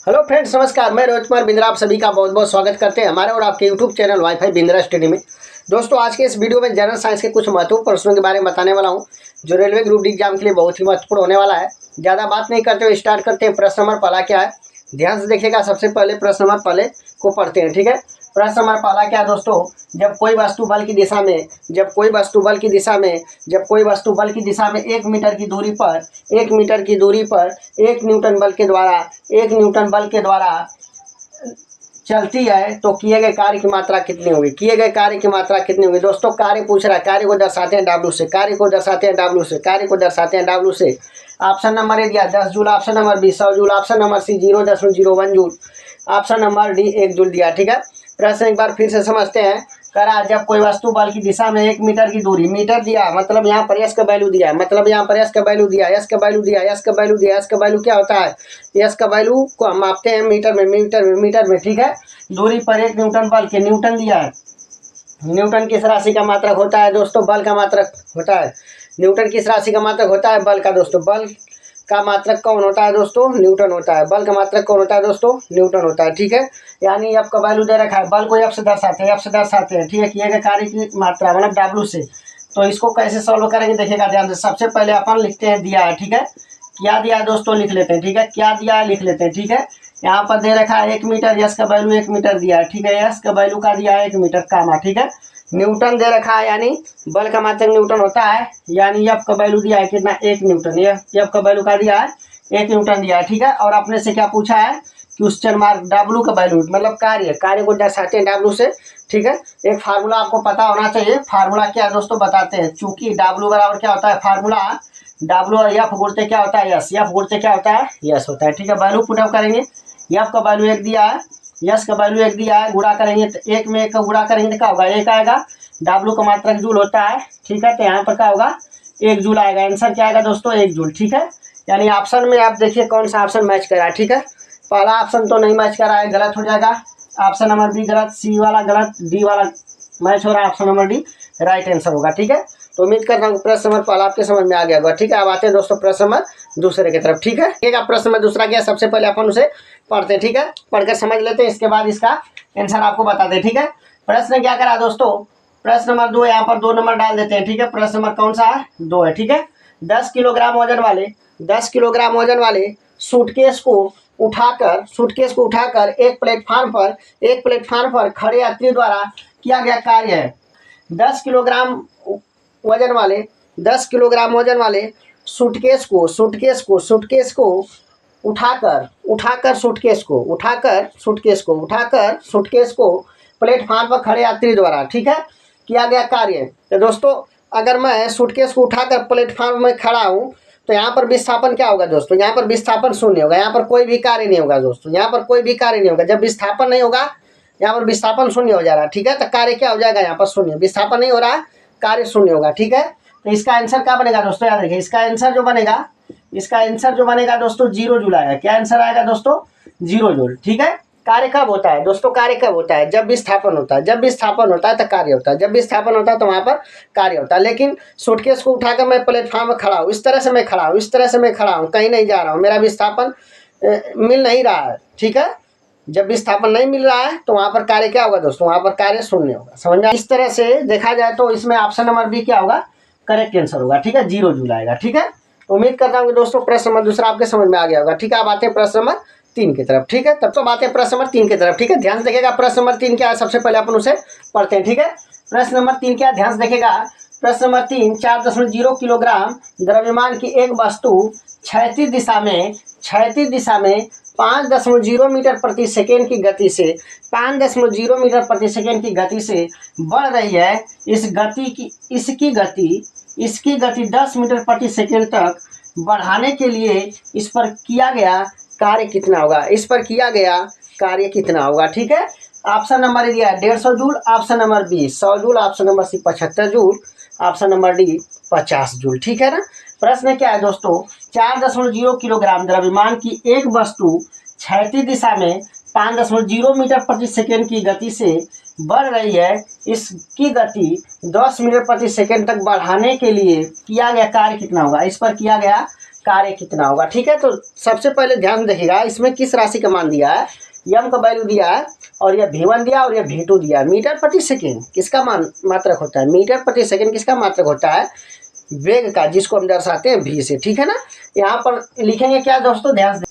Hello friends, नमस्कार। मैं रोहित कुमार बिंद्रा आप सभी का बहुत बहुत स्वागत करते हैं हमारे और आपके YouTube channel wifi Bindra study में। दोस्तों, आज के इस वीडियो में जनरल साइंस के कुछ महत्वपूर्ण प्रश्नों के बारे में बताने वाला हूं, जो रेलवे ग्रुप डी एग्जाम के लिए बहुत ही महत्वपूर्ण होने वाला है। ज़्यादा बात नहीं करते हुए स्टार्ट करते हैं। प्रश्न नंबर पहला क्या है, ध्यान से देखिएगा। सबसे पहले प्रश्न नंबर पहले को पढ़ते हैं, ठीक है। प्रश्न नंबर पहला क्या है दोस्तों, जब कोई वस्तु बल की दिशा में 1 मीटर की दूरी पर 1 न्यूटन बल के द्वारा चलती है तो किए गए कार्य की मात्रा कितनी होगी। दोस्तों, कार्य पूछ रहा है, कार्य को दर्शाते हैं W से। ऑप्शन नंबर ए दिया 10 joule, option number B 100 joule, option number C 0.01 joule, option number D 1 joule दिया, ठीक है। प्रश्न एक बार फिर से समझते हैं। करा, जब कोई वस्तु बल की दिशा में 1 मीटर की दूरी, मीटर दिया मतलब यहाँ पर एस का वैल्यू दिया, एस का वैल्यू क्या होता है, एस का वैल्यू को हम मापते हैं मीटर में, ठीक है। दूरी पर 1 न्यूटन बल के, न्यूटन दिया है। न्यूटन किस राशि का मात्रक होता है दोस्तों, बल का मात्रक होता है। न्यूटन किस राशि का मात्रक होता है, बल का। दोस्तों, बल का मात्रक कौन होता है दोस्तों, न्यूटन होता है। बल का मात्रक कौन होता है दोस्तों, न्यूटन होता है, ठीक है। यानी एफ का वैल्यू दे रखा है, बल को एफ से दर्शाते हैं, ठीक है। किए गए कार्य की मात्रा मतलब W से। तो इसको कैसे सॉल्व करेंगे देखिएगा ध्यान से। सबसे पहले अपन लिखते हैं, दिया है, ठीक है। क्या दिया है दोस्तों, लिख लेते हैं, ठीक है। क्या दिया है लिख लेते हैं, ठीक है। यहाँ पर दे रखा है 1 मीटर, यस का वैल्यू 1 मीटर दिया है, ठीक है। यस का वैल्यू का दिया है 1 मीटर कामा, ठीक है। न्यूटन दे रखा है, यानी बल का मात्रक न्यूटन होता है, यानी एफ का वैल्यू दिया है कितना, 1 न्यूटन। एफ का वैल्यू का दिया है 1 न्यूटन दिया है, ठीक है। और अपने से क्या पूछा है, क्वेश्चन मार्क W का वैल्यू मतलब कार्य को दर्शाते हैं W से, ठीक है। एक फार्मूला आपको पता होना चाहिए। फार्मूला क्या है दोस्तों बताते हैं। चूंकि W बराबर क्या होता है, फार्मूला W और एफ गुणते क्या होता है, यस। एफ गुणते क्या होता है, यस होता है, ठीक है। वैल्यू पुटअप करेंगे, एफ का वैल्यू 1 दिया है, यस का वैल्यू 1 दिया है। गुणा करेंगे तो 1 में 1 का गुणा करेंगे तो क्या होगा, 1 आएगा। W का मात्रक जूल होता है, ठीक है। तो यहाँ पर क्या होगा, 1 जूल आएगा। आंसर क्या आएगा दोस्तों, 1 जूल, ठीक है। यानी ऑप्शन में आप देखिए कौन सा ऑप्शन मैच कर रहा है, ठीक है। पहला ऑप्शन तो नहीं मैच कर रहा है, गलत हो जाएगा। ऑप्शन नंबर बी गलत, सी वाला गलत, डी वाला मैच हो रहा है, option number D right answer होगा, ठीक है। तो उम्मीद करता हूँ प्रश्न नंबर पहला आपके समझ में आ गया होगा, ठीक है। अब आते हैं दोस्तों प्रश्न नंबर दूसरे की तरफ, ठीक है। प्रश्न नंबर दूसरा क्या, सबसे पहले अपन उसे पढ़ते हैं, ठीक है। पढ़कर समझ लेते हैं, इसके बाद इसका आंसर आपको बताते हैं, ठीक है। प्रश्न क्या करा दोस्तों, प्रश्न नंबर 2, यहाँ पर 2 नंबर डाल देते हैं, ठीक है। प्रश्न नंबर कौन सा है, 2 है, ठीक है। 10 किलोग्राम वजन वाले सूटकेस को उठाकर एक प्लेटफार्म पर खड़े यात्री द्वारा किया गया कार्य है। 10 किलोग्राम वजन वाले सूटकेस को उठाकर सूटकेस को प्लेटफार्म पर खड़े यात्री द्वारा, ठीक है, किया गया कार्य। तो दोस्तों, अगर मैं सूटकेस को उठाकर प्लेटफार्म में खड़ा हूँ तो यहाँ पर विस्थापन क्या होगा दोस्तों, यहाँ पर विस्थापन शून्य होगा। यहाँ पर कोई भी कार्य नहीं होगा दोस्तों, यहाँ पर कोई भी कार्य नहीं होगा। जब विस्थापन नहीं होगा, यहाँ पर विस्थापन शून्य हो जा रहा है, ठीक है। तो कार्य क्या हो जाएगा, यहाँ पर शून्य। विस्थापन नहीं हो रहा है, कार्य शून्य होगा, ठीक है। तो इसका आंसर क्या बनेगा दोस्तों, याद रखिए। इसका आंसर जो बनेगा दोस्तों 0 जूल आएगा। क्या आंसर आएगा दोस्तों, 0 जूल, ठीक है। कार्य कब होता है दोस्तों, जब विस्थापन होता है। तो कार्य होता है। जब विस्थापन होता है तो वहां पर कार्य होता है। लेकिन सूटकेस को उठाकर मैं प्लेटफॉर्म में खड़ा हूँ, इस तरह से मैं खड़ा हूँ, कहीं नहीं जा रहा हूँ, मेरा विस्थापन मिल नहीं रहा है, ठीक है। जब विस्थापन नहीं मिल रहा है तो वहां पर कार्य क्या होगा दोस्तों, वहां पर कार्य शून्य होगा। समझ में? इस तरह से देखा जाए तो इसमें ऑप्शन नंबर बी क्या होगा, करेक्ट आंसर होगा, ठीक है। 0 जूल आएगा, ठीक है। उम्मीद करता हूँ कि दोस्तों प्रश्न नंबर दूसरा आपके समझ में आ गया होगा, ठीक है। अब आते हैं प्रश्न नंबर 3 की तरफ, ठीक है। तब तो बातें प्रश्न नंबर 3 की तरफ, ठीक है। ध्यान से देखिएगा प्रश्न नंबर 3 क्या है, सबसे पहले अपन उसे पढ़ते हैं, ठीक है। प्रश्न नंबर 3 क्या, ध्यान से देखिएगा। प्रश्न नंबर 3, 4.0 किलोग्राम द्रव्यमान की एक वस्तु क्षैतिज दिशा में 5.0 मीटर प्रति सेकेंड की गति से 5.0 मीटर प्रति सेकेंड की गति से बढ़ रही है। इसकी गति 10 मीटर प्रति सेकेंड तक बढ़ाने के लिए इस पर किया गया कार्य कितना होगा, ठीक है। ऑप्शन नंबर ए दिया 150 joule, option number B 100 joule, option number C 75 joule, option number D 50 joule, ठीक है ना। प्रश्न क्या है दोस्तों, 4.0 किलोग्राम द्रव्यमान की एक वस्तु क्षैतिज दिशा में 5.0 मीटर प्रति सेकेंड की गति से बढ़ रही है। इसकी गति 10 मीटर प्रति सेकेंड तक बढ़ाने के लिए किया गया कार्य कितना होगा। इस पर किया गया कार्य कितना होगा। ठीक है, तो सबसे पहले ध्यान देखिएगा इसमें किस राशि का मान दिया है, यम का वैल्यू दिया है और यह V1 दिया और यह V2 दिया। मीटर प्रति सेकेंड किसका मात्रक होता है, मीटर प्रति सेकेंड किसका मात्रक होता है, वेग का, जिसको हम दर्शाते हैं V से। ठीक है ना, यहाँ पर लिखेंगे क्या दोस्तों, ध्यान से।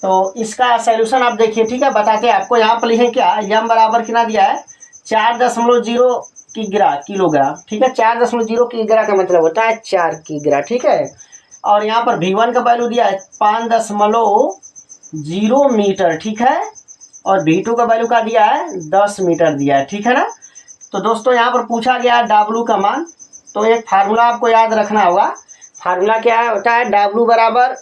तो इसका सॉल्यूशन आप देखिए, ठीक है, बताते हैं आपको। यहाँ पर लिखें क्या, यम बराबर कितना दिया है 4.0 किलोग्राम। ठीक है, 4.0 किलोग्राम का मतलब होता है 4 किग्रा। ठीक है, और यहाँ पर V1 का वैल्यू दिया है 5.0 मीटर। ठीक है, और V2 का वैल्यू का दिया है 10 मीटर दिया है। ठीक है ना, तो दोस्तों यहाँ पर पूछा गया W का मान, तो एक फार्मूला आपको याद रखना होगा। फार्मूला क्या होता है, W बराबर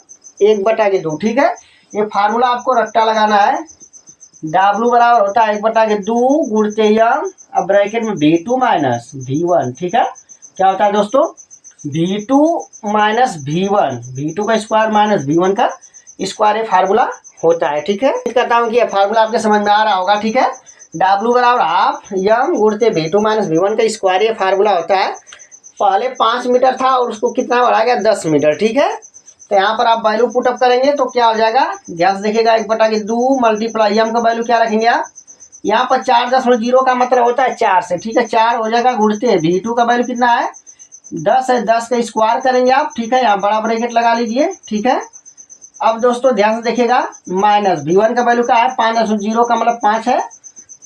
1/2। ठीक है, ये फार्मूला आपको रट्टा लगाना है। W बराबर होता है 1/2 गुणते यम, अब ब्रैकेट में V2 माइनस V1। ठीक है, क्या होता है दोस्तों, V2 माइनस V1, V2 का स्क्वायर माइनस V1 का स्क्वायर, ये फार्मूला होता है। ठीक है, कहता हूँ कि ये फार्मूला आपके समझ में आ रहा होगा। ठीक है, W बराबर हाफ यम गुणते V2 माइनस V1 का स्क्वायर, ये फार्मूला होता है। पहले 5 मीटर था और उसको कितना बढ़ा गया 10 मीटर। ठीक है, तो यहाँ पर आप वैल्यू पुटअप करेंगे तो क्या हो जाएगा, ध्यान से देखिएगा, 1/2 मल्टीप्लाई यम का वैल्यू क्या रखेंगे आप, यहाँ पर 4.0 का मतलब होता है 4 से। ठीक है, 4 हो जाएगा गुणते V2 का वैल्यू कितना है 10 है, 10 का स्क्वायर करेंगे आप। ठीक है, यहाँ बड़ा ब्रैकेट लगा लीजिए। ठीक है, अब दोस्तों ध्यान से देखिएगा, माइनस V1 का वैल्यू क्या है 5.0 का मतलब 5 है,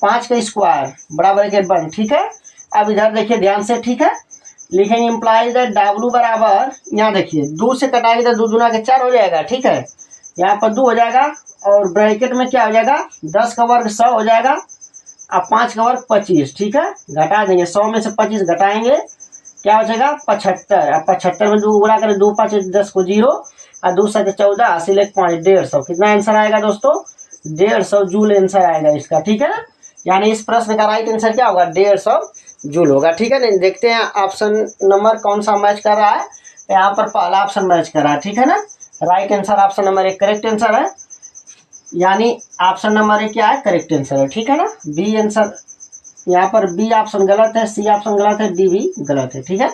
5 का स्क्वायर बड़ा ब्रैकेट बंद। ठीक है, अब इधर देखिए ध्यान से। ठीक है, लिखेंगे इम्प्लाइज दैट W बराबर, यहाँ देखिए 2 से कटाएंगे तो 2 दूना के 4 हो जाएगा। ठीक है, यहाँ पर 2 हो जाएगा और ब्रैकेट में क्या हो जाएगा 10 का वर्ग 100 हो जाएगा, अब 5 का वर्ग 25। ठीक है, घटा देंगे, 100 में से 25 घटाएंगे क्या हो जाएगा 75। अब 75 में 2 गुणा करें, 2 5 10 को 0 और 2 7 14 80 लेख 5 150। कितना आंसर आएगा दोस्तों 150 जूल आंसर आएगा इसका। ठीक है ना, यानी इस प्रश्न का राइट आंसर क्या होगा 150 जूल होगा। ठीक है ना, देखते हैं ऑप्शन नंबर कौन सा मैच कर रहा है। यहाँ पर पहला ऑप्शन मैच कर रहा है। ठीक है ना, right answer option number 1 correct answer है, यानी ऑप्शन नंबर 1 क्या है करेक्ट आंसर है। ठीक है ना, बी आंसर, यहाँ पर बी ऑप्शन गलत है, सी ऑप्शन गलत है, डी भी गलत है। ठीक है,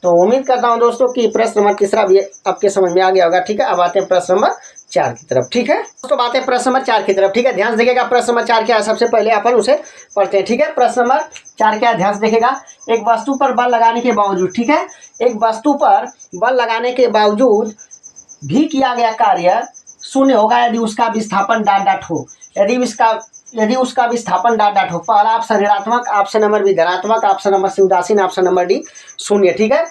तो उम्मीद करता हूँ दोस्तों कि प्रश्न नंबर तीसरा भी आपके समझ में आ गया होगा। ठीक है, अब आते हैं प्रश्न नंबर 4 की तरफ। ठीक है दोस्तों, बातें प्रश्न नंबर 4 की तरफ। ठीक है, ध्यान से देखिएगा प्रश्न नंबर 4 क्या है, सबसे पहले अपन उसे पढ़ते हैं। ठीक है, प्रश्न नंबर 4 क्या है, ध्यान से देखिएगा। एक वस्तु पर बल लगाने के बावजूद, ठीक है, एक वस्तु पर बल लगाने के बावजूद भी किया गया कार्य शून्य होगा यदि उसका विस्थापन डॉट हो। यदि उसका विस्थापन डॉट हो। पहला ऑप्शन ऋणात्मक, ऑप्शन नंबर बी धनात्मक, ऑप्शन नंबर सी उदासीन, ऑप्शन नंबर डी शून्य। ठीक है,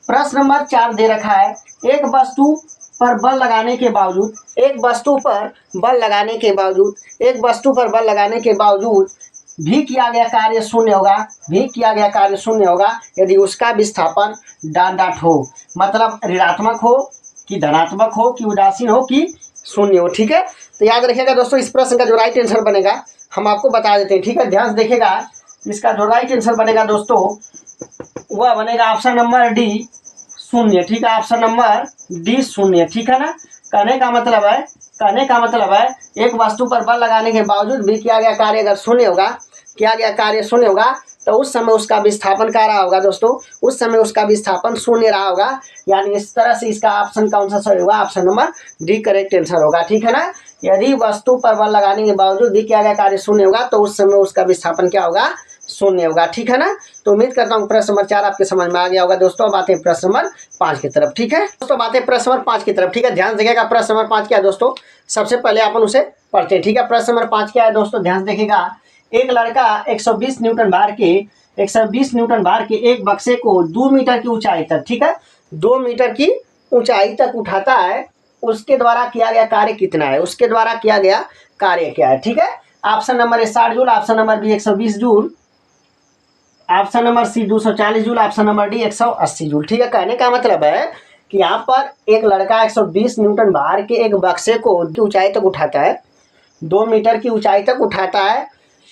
प्रश्न नंबर 4 दे रखा है, एक वस्तु पर बल लगाने के बावजूद, एक वस्तु पर बल लगाने के बावजूद, एक वस्तु पर बल लगाने के बावजूद भी किया गया कार्य शून्य होगा, भी किया गया कार्य शून्य होगा यदि उसका विस्थापन डॉट हो। मतलब ऋणात्मक हो कि धनात्मक हो कि उदासीन हो कि शून्य हो। ठीक है, तो याद रखिएगा दोस्तों, इस प्रश्न का जो राइट आंसर बनेगा हम आपको बता देते हैं। ठीक है, ध्यान से देखिएगा, इसका जो राइट आंसर बनेगा दोस्तों वह बनेगा ऑप्शन नंबर डी शून्य। ठीक है, ऑप्शन नंबर डी शून्य। ठीक है ना, कहने का मतलब है एक वस्तु पर बल लगाने के बावजूद भी किया गया कार्य अगर शून्य होगा, किया गया कार्य शून्य होगा तो उस समय उसका विस्थापन क्या रहा होगा दोस्तों, उस समय उसका विस्थापन शून्य रहा होगा। यानी इस तरह से इसका ऑप्शन कौन सा सही होगा, option number D correct answer होगा। ठीक है ना, यदि वस्तु पर बल लगाने के बावजूद भी किया गया कार्य शून्य होगा तो उस समय उसका विस्थापन क्या होगा शून्य होगा। ठीक है ना, तो उम्मीद करता हूँ प्रश्न नंबर 4 आपके समझ में आ गया होगा दोस्तों। अब आते हैं प्रश्न नंबर 5 की तरफ। ठीक है दोस्तों, बातें प्रश्न नंबर 5 की तरफ। ठीक है, ध्यान देखिएगा, प्रश्न नंबर 5 क्या है दोस्तों, सबसे पहले अपन उसे पढ़ते हैं। ठीक है, प्रश्न नंबर 5 क्या है दोस्तों, ध्यान देखिएगा। एक लड़का 120 न्यूटन भार के एक बक्से को 2 मीटर की ऊंचाई तक, ठीक है, 2 मीटर की ऊंचाई तक उठाता है। उसके द्वारा किया गया कार्य कितना है, उसके द्वारा किया गया कार्य क्या है। ठीक है, option number A 60 joule, option number B 120 joule, option number C 240 joule, option number D 180 joule. ठीक है, कहने का मतलब है कि यहाँ पर एक लड़का 120 न्यूटन भार के एक बक्से को ऊंचाई तक उठाता है, 2 मीटर की ऊंचाई तक उठाता है,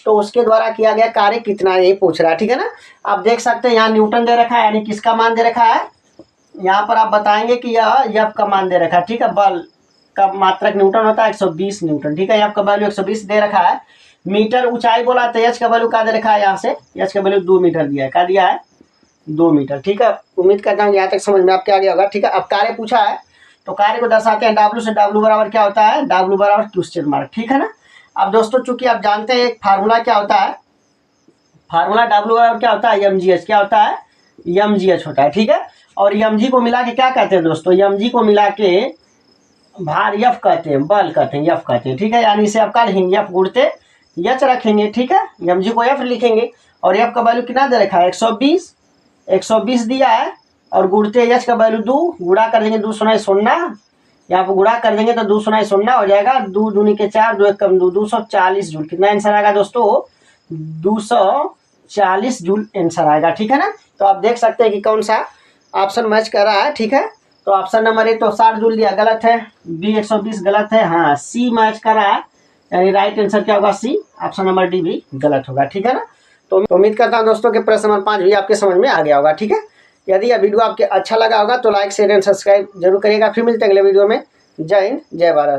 तो उसके द्वारा किया गया कार्य कितना है ये पूछ रहा है। ठीक है ना, आप देख सकते हैं यहाँ न्यूटन दे रखा है, यानी किसका मान दे रखा है, यहाँ पर आप बताएंगे कि यह एफ का मान दे रखा है। ठीक है, बल का मात्रक न्यूटन होता है 120 न्यूटन। ठीक है, एफ का वैल्यू 120 दे रखा है। मीटर ऊंचाई बोला तो एच का वैल्यू क्या दे रखा है, यहाँ से एच का वैल्यू 2 मीटर दिया है, क्या दिया है 2 मीटर। ठीक है, उम्मीद करता हूँ यहाँ तक समझ में आपके आ गया होगा। ठीक है, अब कार्य पूछा है तो कार्य को दर्शाते हैं W से। W बराबर क्या होता है, W बराबर क्वेश्चन मार्क, ठीक है ना। अब दोस्तों चूंकि आप जानते हैं एक फार्मूला क्या होता है, फार्मूला W बराबर क्या होता है, mgh, क्या होता है, mgh होता है, ठीक है। और mg को मिला के क्या कहते हैं दोस्तों, mg को मिला के भार F कहते हैं, बल कहते हैं, F कहते हैं, ठीक है। यानी इसे आप क्या लिखेंगे, F गुणते H रखेंगे, ठीक है। mg को F लिखेंगे और F का वैल्यू कितना दे रखा है, 120 दिया है और गुणते H का वैल्यू 2, गुणा कर देंगे 2 सुनाई 0, यहाँ पर गुणा कर देंगे तो 2 सुनाई 0 हो जाएगा, 2 दूनी के 4, 2 एक कम 2, 240 जूल। कितना आंसर आएगा दोस्तों, 240 जूल आंसर आएगा, ठीक है ना। तो आप देख सकते हैं कि कौन सा ऑप्शन मैच कर रहा है, ठीक है। तो ऑप्शन नंबर 1 तो 60 जूल दिया, गलत है। बी 120 गलत है, हाँ सी मैच कर रहा है, यानी राइट आंसर क्या होगा, सी। ऑप्शन नंबर डी भी गलत होगा, ठीक है ना। तो उम्मीद करता हूं दोस्तों कि प्रश्न नंबर 5 भी आपके समझ में आ गया होगा, ठीक है। यदि यह वीडियो आपके अच्छा लगा होगा तो लाइक शेयर एंड सब्सक्राइब जरूर करिएगा। फिर मिलते हैं अगले वीडियो में। जय हिंद, जय भारत।